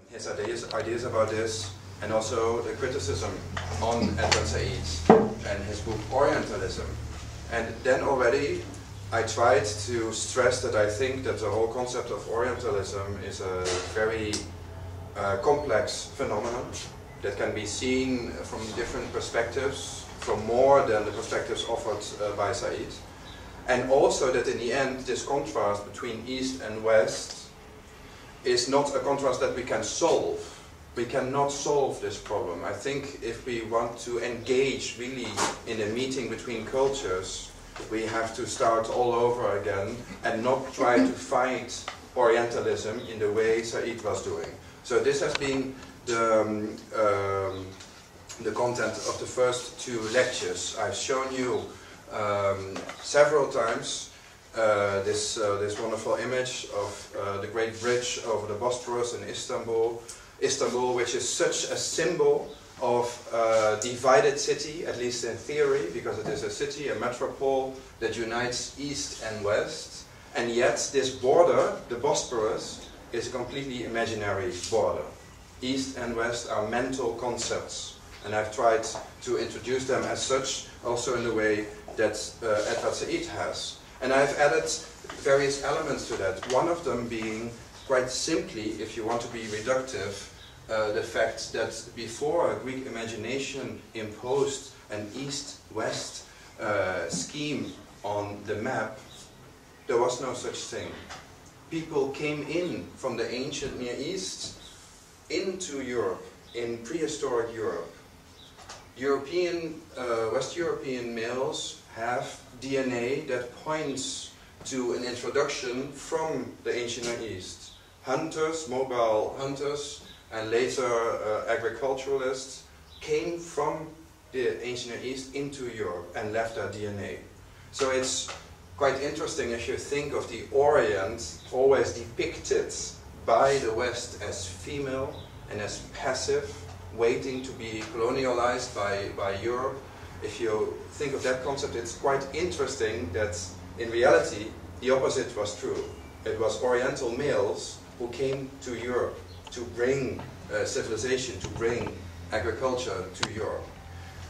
His ideas about this, and also the criticism on Edward Said and his book Orientalism. And then already I tried to stress that I think that the whole concept of Orientalism is a very complex phenomenon that can be seen from different perspectives, from more than the perspectives offered by Said. And also that in the end this contrast between East and West is not a contrast that we can solve. We cannot solve this problem. I think if we want to engage really in a meeting between cultures, we have to start all over again and not try to fight Orientalism in the way Said was doing. So this has been the content of the first two lectures. I've shown you several times this wonderful image of the great bridge over the Bosphorus in Istanbul, which is such a symbol of a divided city, at least in theory, because it is a city, a metropole that unites East and West, and yet this border, the Bosphorus, is a completely imaginary border. East and West are mental concepts, and I've tried to introduce them as such, also in the way that Edward Said has. And I've added various elements to that, one of them being, quite simply, if you want to be reductive, the fact that before Greek imagination imposed an East-West scheme on the map, there was no such thing. People came in from the ancient Near East into Europe, in prehistoric Europe. West European males have DNA that points to an introduction from the ancient Near East. Hunters, mobile hunters, and later agriculturalists came from the ancient Near East into Europe and left their DNA. So it's quite interesting if you think of the Orient always depicted by the West as female and as passive, waiting to be colonialized by Europe. If you think of that concept, it's quite interesting that in reality the opposite was true. It was Oriental males who came to Europe to bring civilization, to bring agriculture to Europe.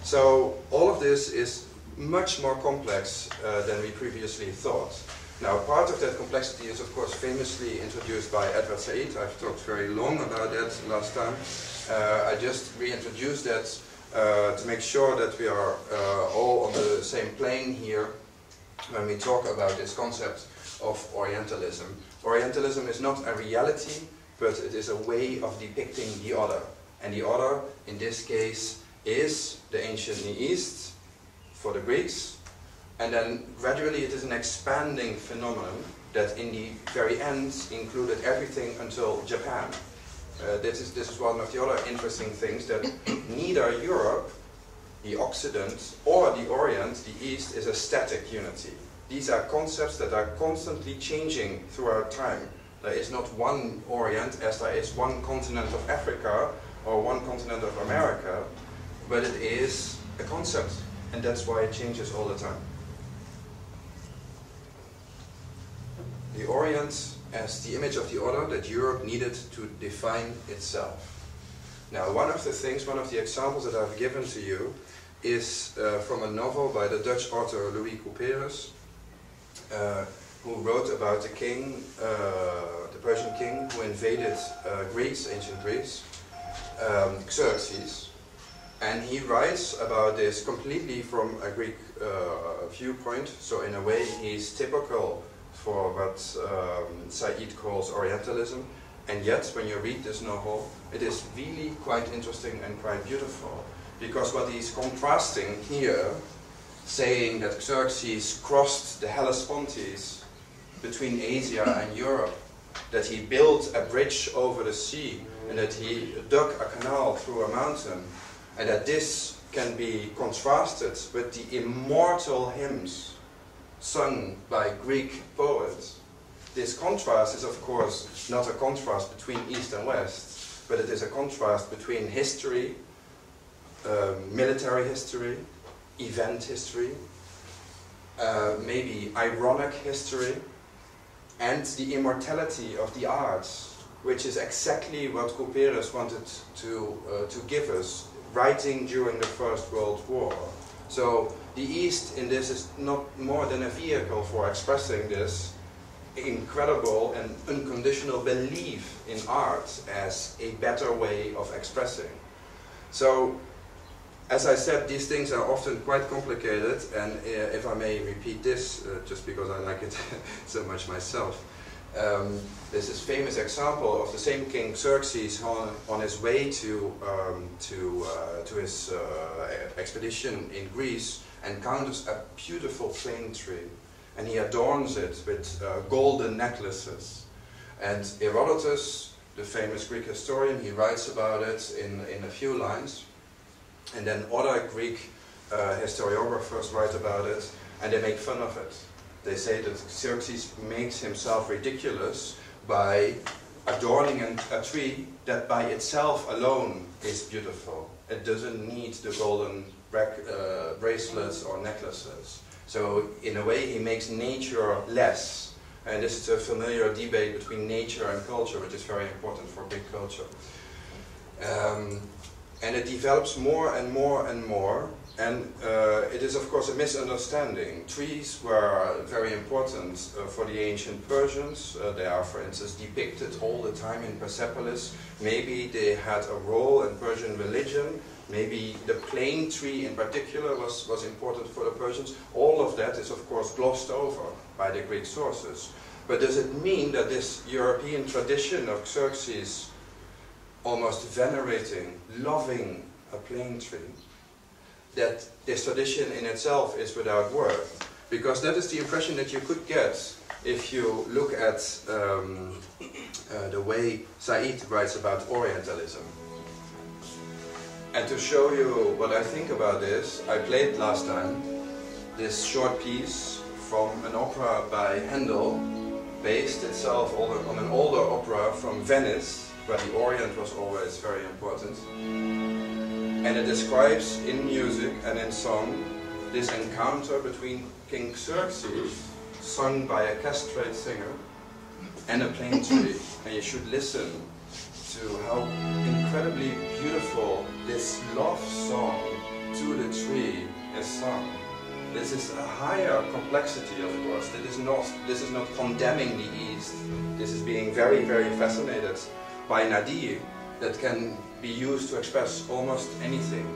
So all of this is much more complex than we previously thought. Now, part of that complexity is of course famously introduced by Edward Said. I've talked very long about that last time. I just reintroduced that to make sure that we are all on the same plane here when we talk about this concept of Orientalism. Orientalism is not a reality, but it is a way of depicting the other. And the other, in this case, is the ancient Near East for the Greeks, and then gradually it is an expanding phenomenon that in the very end included everything until Japan. This is one of the other interesting things, that neither Europe, the Occident, or the Orient, the East, is a static unity. These are concepts that are constantly changing throughout time. There is not one Orient as there is one continent of Africa or one continent of America, but it is a concept, and that's why it changes all the time. The Orient as the image of the other that Europe needed to define itself. Now, one of the examples that I've given to you is from a novel by the Dutch author Louis Couperus, who wrote about the king, the Persian king who invaded Greece, ancient Greece, Xerxes. And he writes about this completely from a Greek viewpoint, so in a way he's typical for what Said calls Orientalism, and yet when you read this novel it is really quite interesting and quite beautiful, because what he's contrasting here, saying that Xerxes crossed the Hellespontes between Asia and Europe, that he built a bridge over the sea, and that he dug a canal through a mountain, and that this can be contrasted with the immortal hymns sung by Greek poets. This contrast is of course not a contrast between East and West, but it is a contrast between history, military history, event history, maybe ironic history, and the immortality of the arts, which is exactly what Couperus wanted to give us, writing during the First World War. So the East in this is not more than a vehicle for expressing this incredible and unconditional belief in art as a better way of expressing. So, as I said, these things are often quite complicated, and if I may repeat this, just because I like it so much myself, there's this famous example of the same King Xerxes on his way to his expedition in Greece, encounters a beautiful plane tree, and he adorns it with golden necklaces. And Herodotus, the famous Greek historian, he writes about it in a few lines. And then other Greek historiographers write about it, and they make fun of it. They say that Xerxes makes himself ridiculous by adorning a tree that by itself alone is beautiful. It doesn't need the golden bracelets or necklaces. So in a way he makes nature less. And this is a familiar debate between nature and culture, which is very important for Greek culture. And it develops more and more and more, and it is of course a misunderstanding. Trees were very important for the ancient Persians. They are, for instance, depicted all the time in Persepolis. Maybe they had a role in Persian religion. Maybe the plane tree in particular was important for the Persians. All of that is of course glossed over by the Greek sources. But does it mean that this European tradition of Xerxes almost venerating, loving a plane tree, that this tradition in itself is without worth? Because that is the impression that you could get if you look at the way Said writes about Orientalism. And to show you what I think about this, I played last time this short piece from an opera by Handel, based itself on an older opera from Venice, where the Orient was always very important. And it describes in music and in song this encounter between King Xerxes, sung by a castrate singer, and a plane tree. And you should listen to how incredibly beautiful this love song to the tree is sung. This is a higher complexity, of course. This is not condemning the East. This is being very, very fascinated by an idea that can be used to express almost anything.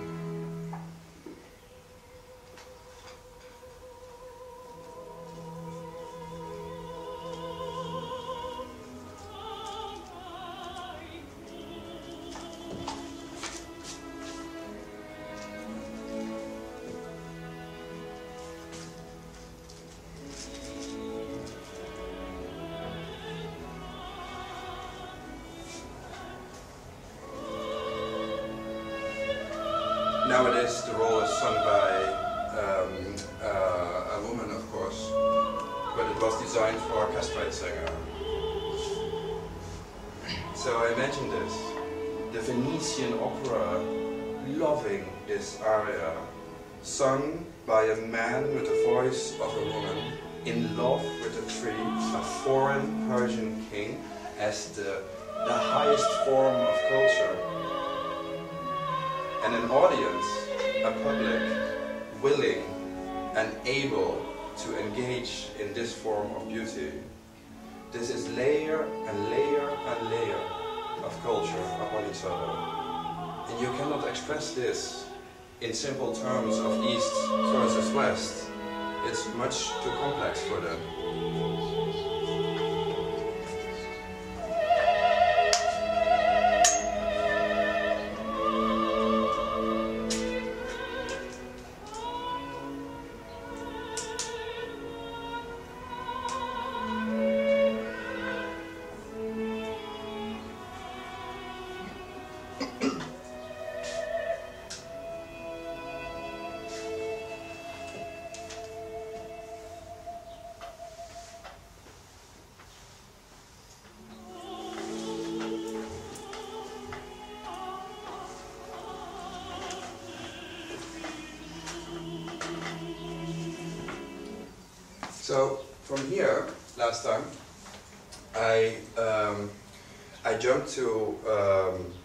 Nowadays the role is sung by a woman, of course, but it was designed for a castrate singer. So I imagine this, the Venetian opera loving this aria, sung by a man with the voice of a woman, in love with a tree, a foreign Persian king, as the highest form of culture. And an audience, a public, willing and able to engage in this form of beauty. This is layer and layer and layer of culture upon each other. And you cannot express this in simple terms of East versus West. It's much too complex for them. So from here, last time, I jumped to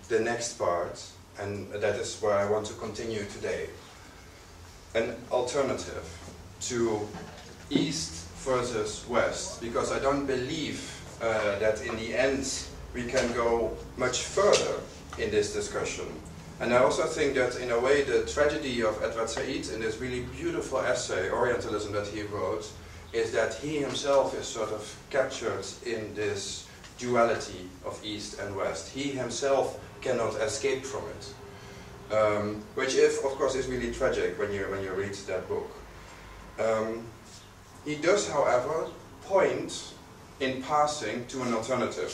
the next part, and that is where I want to continue today. An alternative to East versus West, because I don't believe that in the end we can go much further in this discussion. And I also think that in a way the tragedy of Edward Said in this really beautiful essay, Orientalism, that he wrote, is that he himself is sort of captured in this duality of East and West. He himself cannot escape from it, which of course is really tragic when you read that book. He does, however, point in passing to an alternative,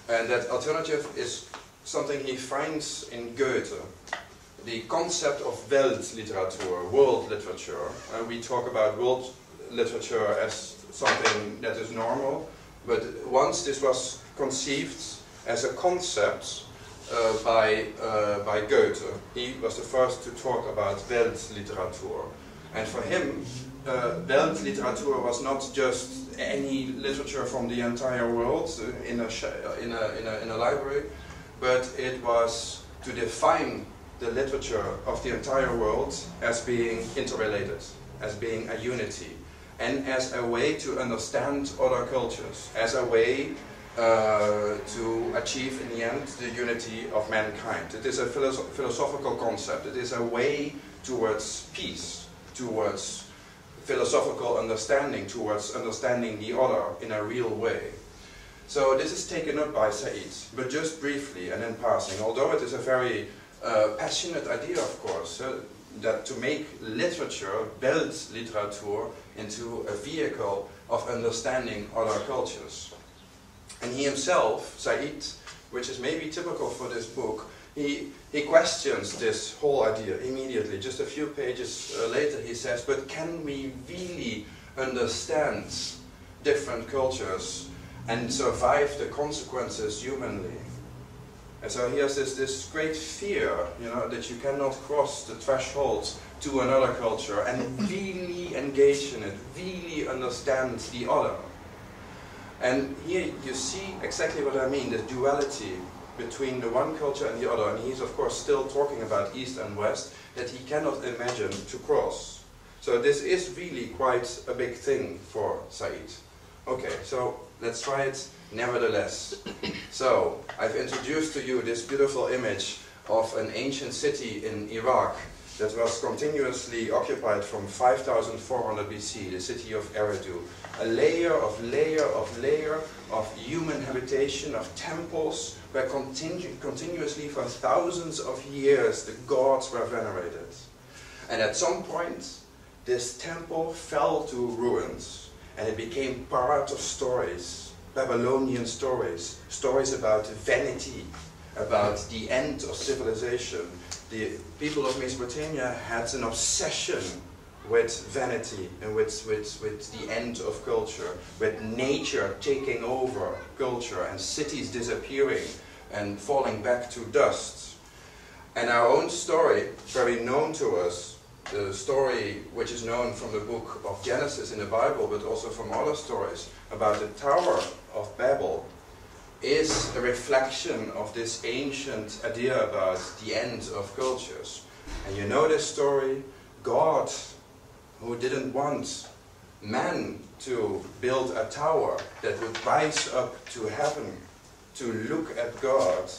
and that alternative is something he finds in Goethe, the concept of Weltliteratur, world literature. We talk about world literature as something that is normal, but once this was conceived as a concept by Goethe, he was the first to talk about Weltliteratur. And for him, Weltliteratur was not just any literature from the entire world in a library, but it was to define the literature of the entire world as being interrelated, as being a unity, and as a way to understand other cultures, as a way to achieve in the end the unity of mankind. It is a philosophical concept. It is a way towards peace, towards philosophical understanding, towards understanding the other in a real way. So this is taken up by Said, but just briefly and in passing, although it is a very passionate idea, of course, that to make literature, Weltliteratur, into a vehicle of understanding other cultures. And he himself, Said, which is maybe typical for this book, he questions this whole idea immediately. Just a few pages later he says, but can we really understand different cultures and survive the consequences humanly? And so he has this great fear, that you cannot cross the threshold to another culture and really engage in it, really understand the other. And here you see exactly what I mean, the duality between the one culture and the other. And he's of course still talking about East and West that he cannot imagine to cross. So this is really quite a big thing for Said. Okay, so let's try it nevertheless. So I've introduced to you this beautiful image of an ancient city in Iraq that was continuously occupied from 5400 BC, the city of Eridu. A layer of human habitation, of temples, where continuously for thousands of years the gods were venerated. And at some point, this temple fell to ruins, and it became part of stories, Babylonian stories, stories about vanity, about the end of civilization. The people of Mesopotamia had an obsession with vanity and with the end of culture, with nature taking over culture and cities disappearing and falling back to dust. And our own story, very known to us, the story which is known from the book of Genesis in the Bible, but also from other stories about the Tower of Babel, is a reflection of this ancient idea about the end of cultures. And you know this story, God, who didn't want man to build a tower that would rise up to heaven to look at God,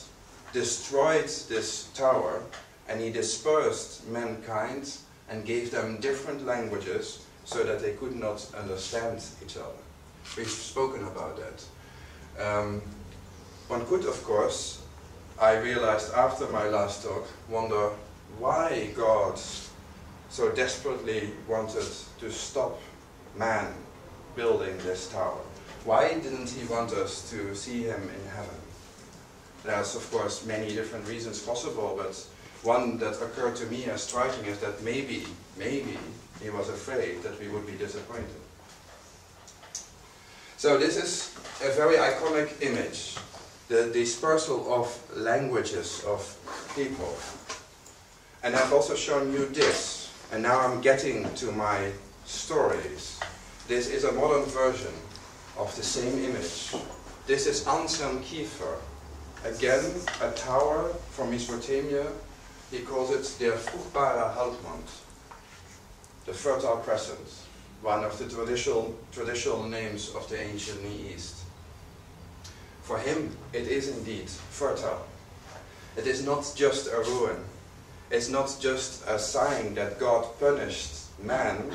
destroyed this tower, and he dispersed mankind and gave them different languages so that they could not understand each other. We've spoken about that. One could, of course, I realized after my last talk, wonder why God so desperately wanted to stop man building this tower. Why didn't he want us to see him in heaven? There's of course many different reasons possible, but one that occurred to me as striking is that maybe he was afraid that we would be disappointed. So this is a very iconic image, the dispersal of languages of people. And I've also shown you this, and now I'm getting to my stories. This is a modern version of the same image. This is Anselm Kiefer. Again, a tower from Mesopotamia. He calls it der fruchtbare Halbmond, the fertile crescent, one of the traditional names of the ancient Near East. For him, it is indeed fertile. It is not just a ruin. It's not just a sign that God punished man,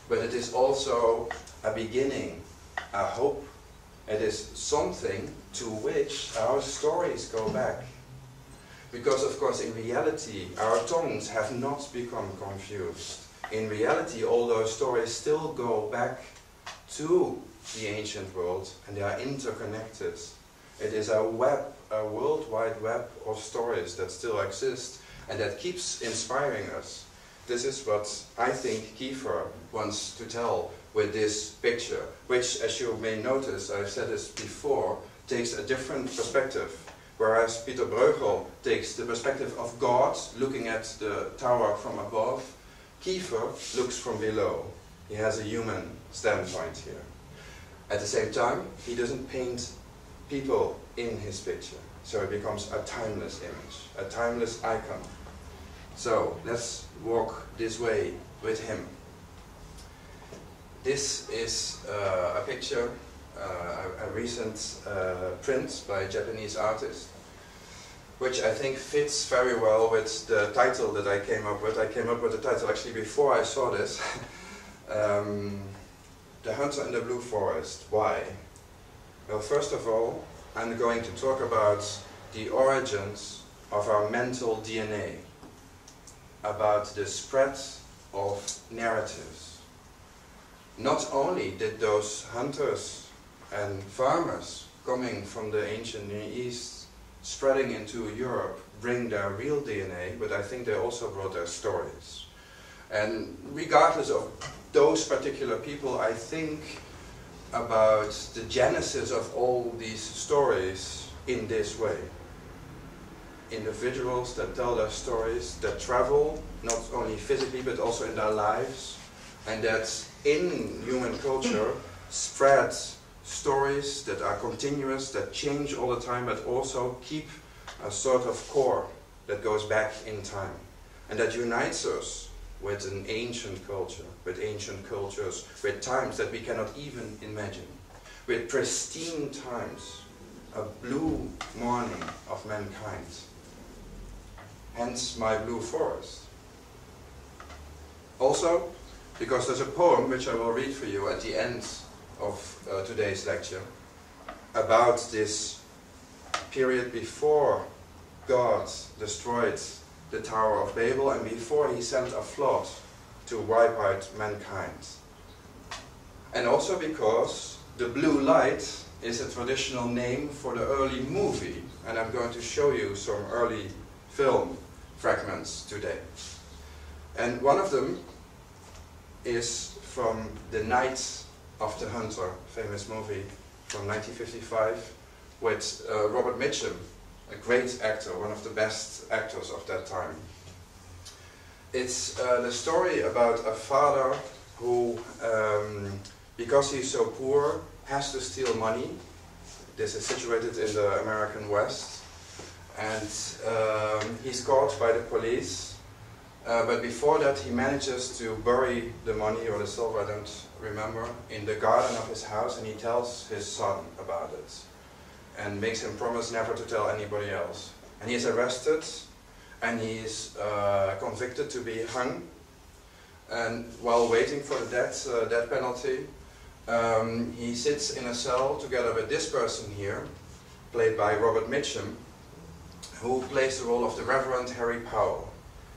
but it is also a beginning, a hope. It is something to which our stories go back. Because, of course, in reality, our tongues have not become confused. In reality, all those stories still go back to the ancient world, and they are interconnected. It is a web, a worldwide web of stories that still exist, and that keeps inspiring us. This is what I think Kiefer wants to tell with this picture, which, as you may notice, I've said this before, takes a different perspective. Whereas Peter Bruegel takes the perspective of God, looking at the tower from above, Kiefer looks from below. He has a human standpoint here. At the same time, he doesn't paint people in his picture, so it becomes a timeless image, a timeless icon. So let's walk this way with him. This is a picture, a recent print by a Japanese artist, which I think fits very well with the title that I came up with. I came up with the title actually before I saw this. The Hunter in the Blue Forest. Why? Well, first of all, I'm going to talk about the origins of our mental DNA, about the spread of narratives. Not only did those hunters and farmers coming from the ancient Near East, spreading into Europe, bring their real DNA, but I think they also brought their stories. And regardless of those particular people, I think about the genesis of all these stories in this way. Individuals that tell their stories, that travel, not only physically but also in their lives, and that in human culture spread stories that are continuous, that change all the time, but also keep a sort of core that goes back in time, and that unites us with an ancient culture, with ancient cultures, with times that we cannot even imagine, with pristine times, a blue morning of mankind. Hence my blue forest. Also, because there's a poem which I will read for you at the end of today's lecture about this period before God destroyed the Tower of Babel and before he sent a flood to wipe out mankind. And also because the blue light is a traditional name for the early movie, and I'm going to show you some early film fragments today. And one of them is from The Night of the Hunter, famous movie from 1955 with Robert Mitchum, a great actor, one of the best actors of that time. It's the story about a father who, because he's so poor, has to steal money. This is situated in the American West, and he's caught by the police. But before that, he manages to bury the money or the silver, I don't remember, in the garden of his house, and he tells his son about it and makes him promise never to tell anybody else. And he is arrested and he is convicted to be hung. And while waiting for the death penalty, he sits in a cell together with this person here, played by Robert Mitchum, who plays the role of the Reverend Harry Powell.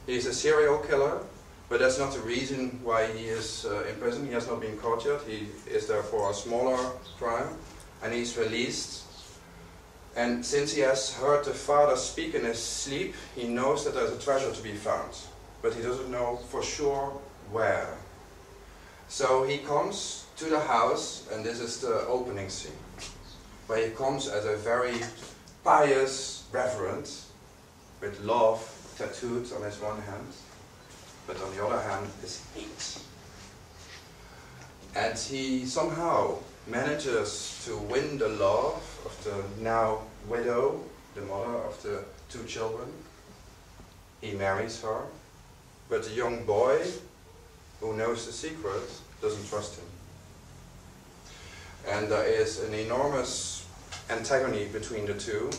He's a serial killer, but that's not the reason why he is in prison. He has not been caught yet. He is there for a smaller crime, and he's released. And since he has heard the father speak in his sleep, he knows that there's a treasure to be found, but he doesn't know for sure where. So he comes to the house, and this is the opening scene, where he comes as a very pious reverend, with love tattooed on his one hand, but on the other hand is hate. And he somehow manages to win the love of the now widow, the mother of the 2 children. He marries her, but the young boy, who knows the secret, doesn't trust him. And there is an enormous antagony between the two,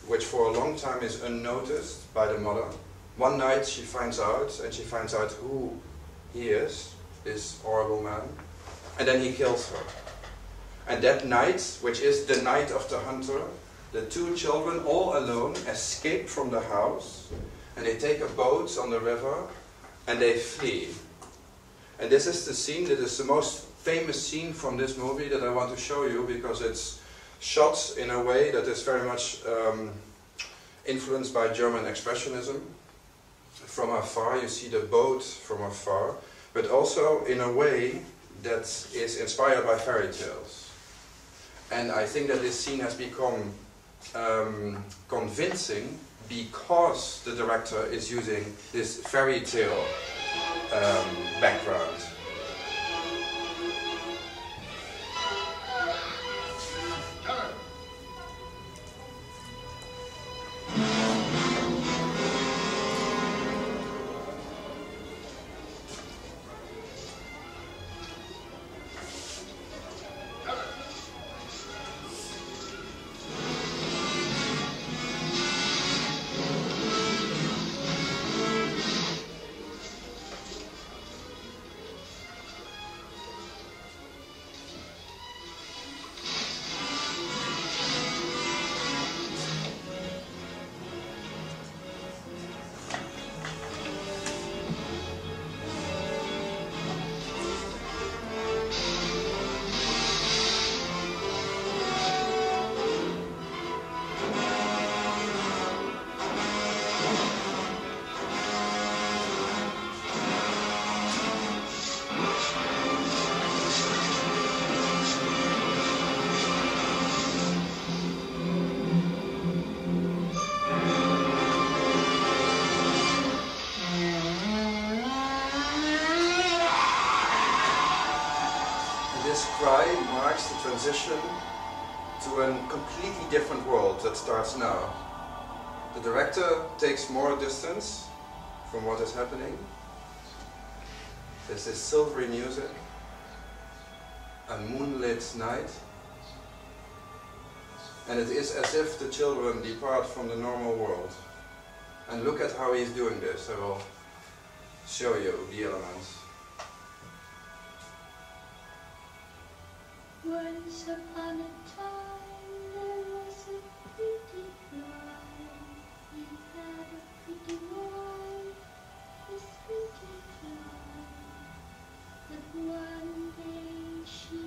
which for a long time is unnoticed by the mother. One night she finds out, and she finds out who he is, this horrible man, and then he kills her. And that night, which is the night of the hunter, the 2 children, all alone, escape from the house, and they take a boat on the river, and they flee. And this is the scene that is the most famous scene from this movie that I want to show you, because it's shot in a way that is very much influenced by German expressionism. From afar, you see the boat from afar, but also in a way that is inspired by fairy tales. And I think that this scene has become convincing because the director is using this fairy tale background. Transition to a completely different world that starts now. The director takes more distance from what is happening. There's this silvery music, a moonlit night, and it is as if the children depart from the normal world. And look at how he's doing this. I will show you the elements. Once upon a time there was a pretty fly. He had a pretty wife, this pretty fly. But one day she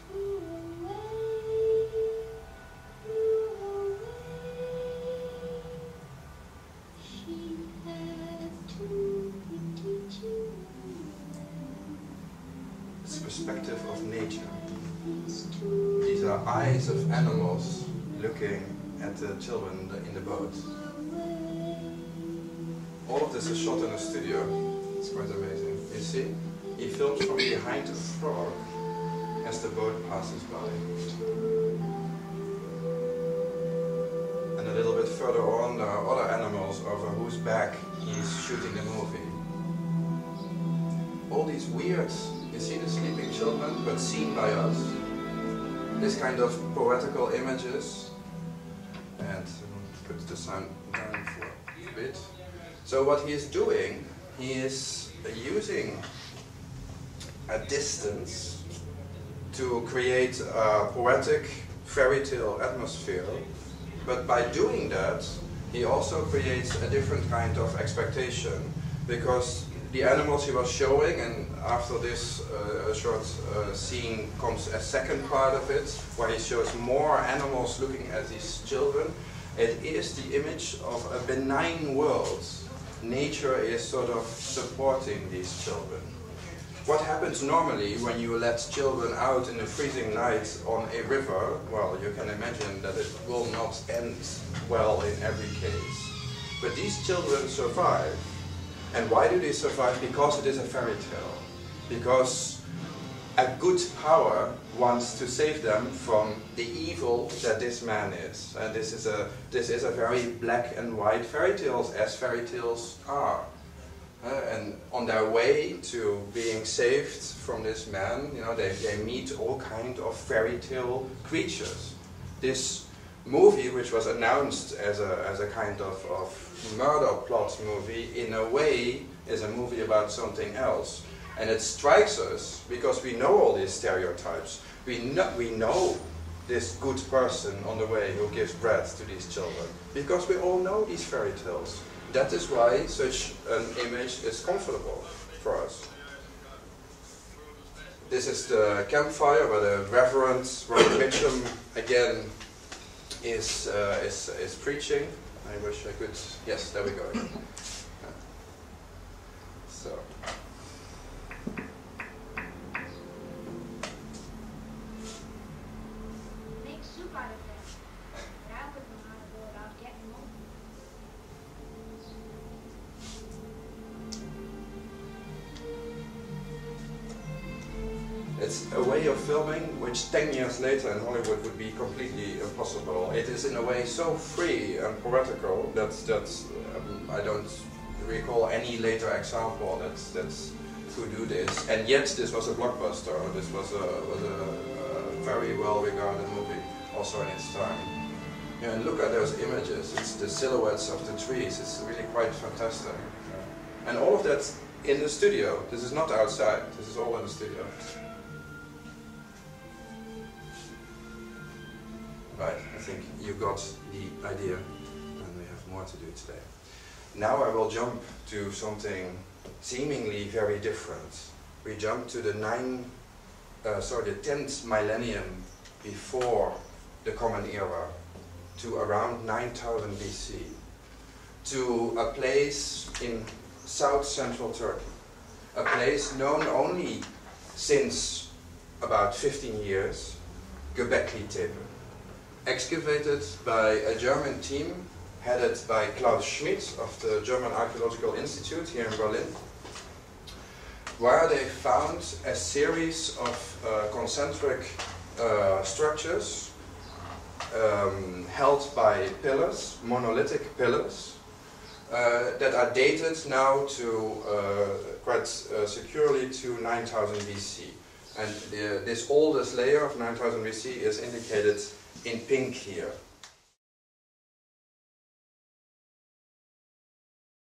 flew away, She had 2 pretty children. It's the perspective of nature. These are eyes of animals looking at the children in the boat. All of this is shot in a studio. It's quite amazing. You see? He films from behind a frog as the boat passes by. And a little bit further on, there are other animals over whose back he's shooting the movie. All these weird, you see the sleeping children, but seen by us. This kind of poetical images. And put the sound down for a bit. So what he is doing, he is using a distance to create a poetic fairy tale atmosphere. But by doing that, he also creates a different kind of expectation, because the animals he was showing, and after this short scene comes a second part of it, where he shows more animals looking at these children. It is the image of a benign world. Nature is sort of supporting these children. What happens normally when you let children out in the freezing night on a river? Well, you can imagine that it will not end well in every case. But these children survive. And why do they survive? Because it is a fairy tale. Because a good power wants to save them from the evil that this man is. And this is a very black and white fairy tales, as fairy tales are. And on their way to being saved from this man, you know, they meet all kind of fairy tale creatures. This movie, which was announced as a kind of murder plot movie, in a way is a movie about something else. And it strikes us because we know all these stereotypes. We know this good person on the way who gives bread to these children, because we all know these fairy tales. That is why such an image is comfortable for us. This is the campfire where the Reverend Robert Mitchum again is preaching. I wish I could. Yes, there we go. So. Make soup out of them. But I wouldn't know how to go about getting them. It's a way of filming which 10 years later in Hollywood would be completely impossible. It is in a way so free and poetical that I don't recall any later example that could do this. And yet this was a blockbuster. This was a very well regarded movie also in its time. Yeah, and look at those images. It's the silhouettes of the trees. It's really quite fantastic. And all of that in the studio. This is not outside. This is all in the studio. Right, I think you got the idea, and we have more to do today. Now I will jump to something seemingly very different. We jump to the 10th millennium before the Common Era, to around 9000 BC, to a place in south-central Turkey, a place known only since about 15 years, Göbekli Tepe. Excavated by a German team headed by Klaus Schmidt of the German Archaeological Institute here in Berlin, where they found a series of concentric structures held by pillars, monolithic pillars, that are dated now to quite securely to 9000 BC. And this oldest layer of 9000 BC is indicated in pink here.